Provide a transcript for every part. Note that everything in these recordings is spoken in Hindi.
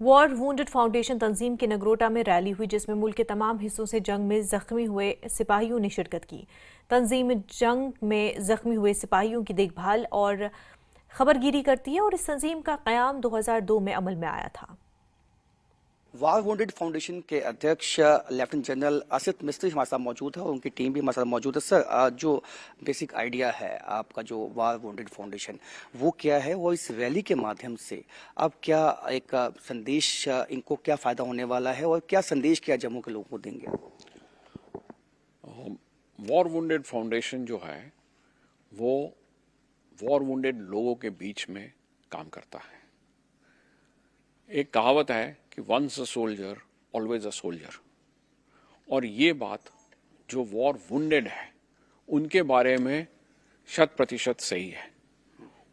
वॉर वुंडेड फाउंडेशन तंजीम की नगरोटा में रैली हुई जिसमें मुल्क के तमाम हिस्सों से जंग में जख्मी हुए सिपाहियों ने शिरकत की। तंजीम जंग में जख्मी हुए सिपाहियों की देखभाल और खबरगिरी करती है और इस तंजीम का क़याम 2002 में अमल में आया था। वार वुंडेड फाउंडेशन के अध्यक्ष लेफ्टिनेंट जनरल आसिफ मिस्त्री हमारे साथ मौजूद है और उनकी टीम भी हमारे साथ मौजूद है। सर, जो बेसिक आइडिया है आपका जो वार वुंडेड फाउंडेशन वो क्या है और इस रैली के माध्यम से आप क्या एक संदेश इनको क्या फ़ायदा होने वाला है और क्या संदेश क्या जम्मू के लोगों को देंगे? वॉर वुंडेड फाउंडेशन जो है वो वॉर वुंडेड लोगों के बीच में काम करता है। एक कहावत है कि once a soldier always a soldier, और ये बात जो वॉर वुंडेड है उनके बारे में 100% सही है।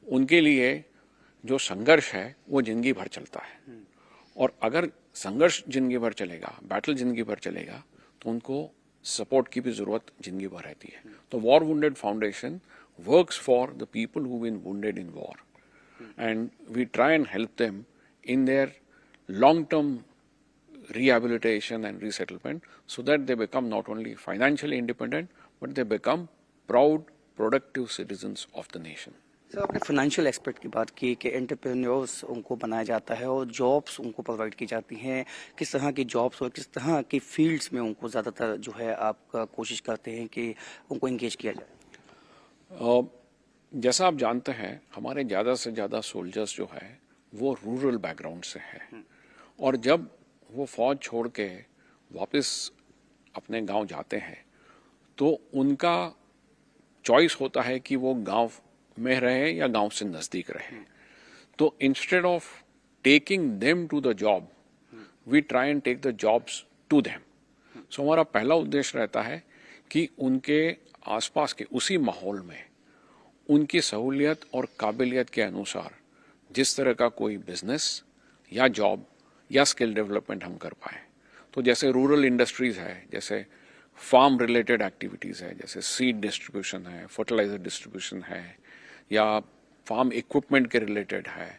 उनके लिए जो संघर्ष है वो जिंदगी भर चलता है, और अगर संघर्ष जिंदगी भर चलेगा, बैटल जिंदगी भर चलेगा, तो उनको सपोर्ट की भी जरूरत जिंदगी भर रहती है। तो war wounded foundation works for the people who been wounded in war, and we try and help them in their long-term rehabilitation and resettlement so that they become not only financially independent but they become proud, productive citizens of the nation. Sir, आपने फाइनेंशियल एस्पेक्ट की बात की कि एंटरप्रेन्योर्स उनको बनाया जाता है और जॉब्स उनको प्रोवाइड की जाती हैं। किस तरह की जॉब्स और किस तरह की फील्ड्स में उनको ज़्यादातर जो है आप कोशिश करते हैं कि उनको इंगेज किया जाए? जैसा आप जानते हैं, हमारे ज़्यादा से ज़्यादा सोल्जर्स जो है वो रूरल बैकग्राउंड से है, और जब वो फौज छोड़ के वापस अपने गांव जाते हैं तो उनका चॉइस होता है कि वो गांव में रहे या गांव से नज़दीक रहे। तो instead of taking them to the job, we try and take the jobs to them. So हमारा पहला उद्देश्य रहता है कि उनके आसपास के उसी माहौल में उनकी सहूलियत और काबिलियत के अनुसार जिस तरह का कोई बिजनेस या जॉब या स्किल डेवलपमेंट हम कर पाए। तो जैसे रूरल इंडस्ट्रीज है, जैसे फार्म रिलेटेड एक्टिविटीज़ है, जैसे सीड डिस्ट्रीब्यूशन है, फर्टिलाइजर डिस्ट्रीब्यूशन है, या फार्म इक्विपमेंट के रिलेटेड है,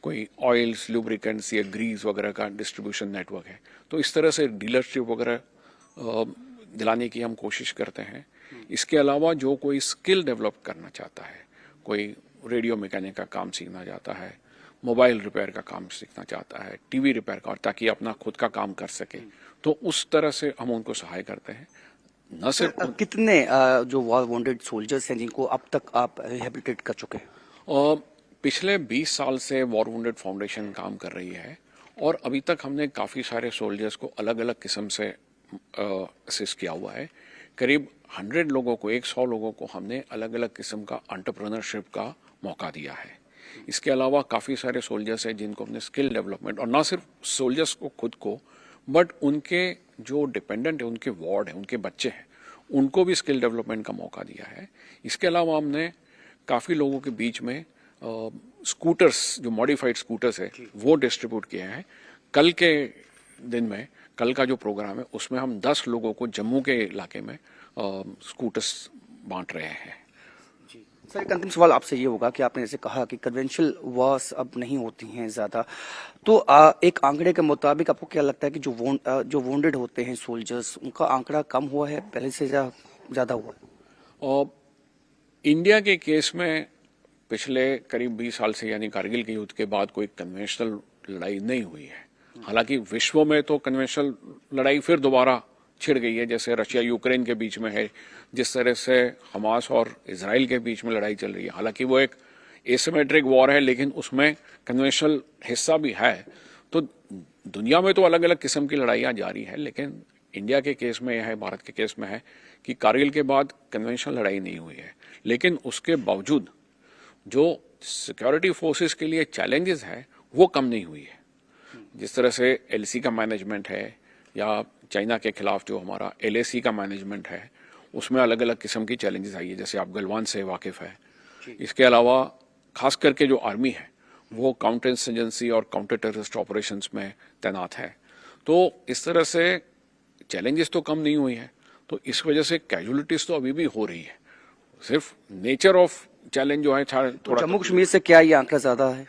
कोई ऑयल्स, लुब्रिकेंट्स या ग्रीस वगैरह का डिस्ट्रीब्यूशन नेटवर्क है। तो इस तरह से डीलरशिप वगैरह दिलाने की हम कोशिश करते हैं। इसके अलावा जो कोई स्किल डेवलप करना चाहता है, कोई रेडियो मैकेनिक का काम सीखना चाहता है, मोबाइल रिपेयर का काम सीखना चाहता है, टीवी रिपेयर का, ताकि अपना खुद का काम कर सके, तो उस तरह से हम उनको सहाय करते हैं। न सिर्फ कितने जो वॉर वुंडेड सोल्जर्स हैं जिनको अब तक आप रिहेबिलिटेट कर चुके हैं? पिछले 20 साल से वॉर वुंडेड फाउंडेशन काम कर रही है, और अभी तक हमने काफ़ी सारे सोल्जर्स को अलग अलग किस्म से असिस्ट किया हुआ है। करीब 100 लोगों को, 100 लोगों को हमने अलग अलग किस्म का एंटरप्रेन्योरशिप का मौका दिया है। इसके अलावा काफ़ी सारे सोल्जर्स हैं जिनको हमने स्किल डेवलपमेंट, और ना सिर्फ सोल्जर्स को खुद को, बट उनके जो डिपेंडेंट है, उनके वार्ड हैं, उनके बच्चे हैं, उनको भी स्किल डेवलपमेंट का मौका दिया है। इसके अलावा हमने काफ़ी लोगों के बीच में स्कूटर्स, जो मॉडिफाइड स्कूटर्स है, वो डिस्ट्रीब्यूट किए हैं। कल के दिन में, कल का जो प्रोग्राम है उसमें हम 10 लोगों को जम्मू के इलाके में स्कूटर्स बांट रहे हैं। सर, एक अंतिम सवाल आपसे ये होगा कि आपने जैसे कहा कि कन्वेंशनल वॉर्स अब नहीं होती हैं ज़्यादा, तो एक आंकड़े के मुताबिक आपको क्या लगता है कि जो वुंडेड होते हैं सोल्जर्स, उनका आंकड़ा कम हुआ है, पहले से ज़्यादा हुआ है? और इंडिया के केस में पिछले करीब 20 साल से, यानी कारगिल के युद्ध के बाद, कोई कन्वेंशनल लड़ाई नहीं हुई है। हालांकि विश्व में तो कन्वेंशनल लड़ाई फिर दोबारा छिड़ गई है, जैसे रशिया यूक्रेन के बीच में है, जिस तरह से हमास और इजराइल के बीच में लड़ाई चल रही है। हालांकि वो एक एसिमेट्रिक वॉर है, लेकिन उसमें कन्वेंशनल हिस्सा भी है। तो दुनिया में तो अलग अलग किस्म की लड़ाइयाँ जारी है, लेकिन इंडिया के केस में यह है, भारत के केस में है कि कारगिल के बाद कन्वेंशनल लड़ाई नहीं हुई है। लेकिन उसके बावजूद जो सिक्योरिटी फोर्सेस के लिए चैलेंजेस है वो कम नहीं हुई है। जिस तरह से एलसी का मैनेजमेंट है, या चाइना के खिलाफ जो हमारा एलएसी का मैनेजमेंट है, उसमें अलग अलग किस्म की चैलेंजेस आई है, जैसे आप गलवान से वाकिफ है। इसके अलावा खास करके जो आर्मी है वो काउंटर इंसर्जेंसी और काउंटर टेररिस्ट ऑपरेशंस में तैनात है। तो इस तरह से चैलेंजेस तो कम नहीं हुई है। तो इस वजह से कैजुअलिटीज तो अभी भी हो रही है, सिर्फ नेचर ऑफ चैलेंज जो है थोड़ा। जम्मू कश्मीर से क्या ये आंकड़ा ज्यादा है?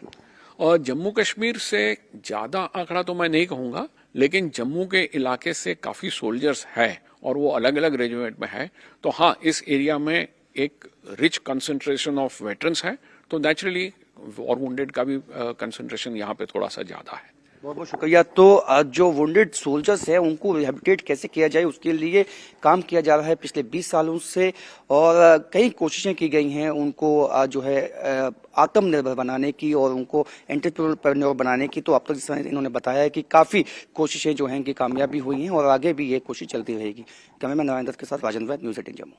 और जम्मू कश्मीर से ज़्यादा आंकड़ा तो मैं नहीं कहूँगा, लेकिन जम्मू के इलाके से काफ़ी सोल्जर्स है और वो अलग अलग रेजिमेंट में है। तो हाँ, इस एरिया में एक रिच कंसंट्रेशन ऑफ वेटरन्स है, तो नेचुरली वॉर वुंडेड का भी कंसंट्रेशन यहाँ पे थोड़ा सा ज़्यादा है। बहुत बहुत शुक्रिया। तो जो वुंडेड सोल्जर्स हैं उनको रिहेबिलिटेट कैसे किया जाए उसके लिए काम किया जा रहा है पिछले 20 सालों से, और कई कोशिशें की गई हैं उनको जो है आत्मनिर्भर बनाने की और उनको एंटरप्रेन्योर बनाने की। तो अब तक जिस तरह इन्होंने बताया है कि काफ़ी कोशिशें जो हैं कि कामयाबी हुई हैं और आगे भी ये कोशिश चलती रहेगी। कैमरामैन नारायण दत्त के साथ राजन वैद, न्यूज़ 18 जम्मू।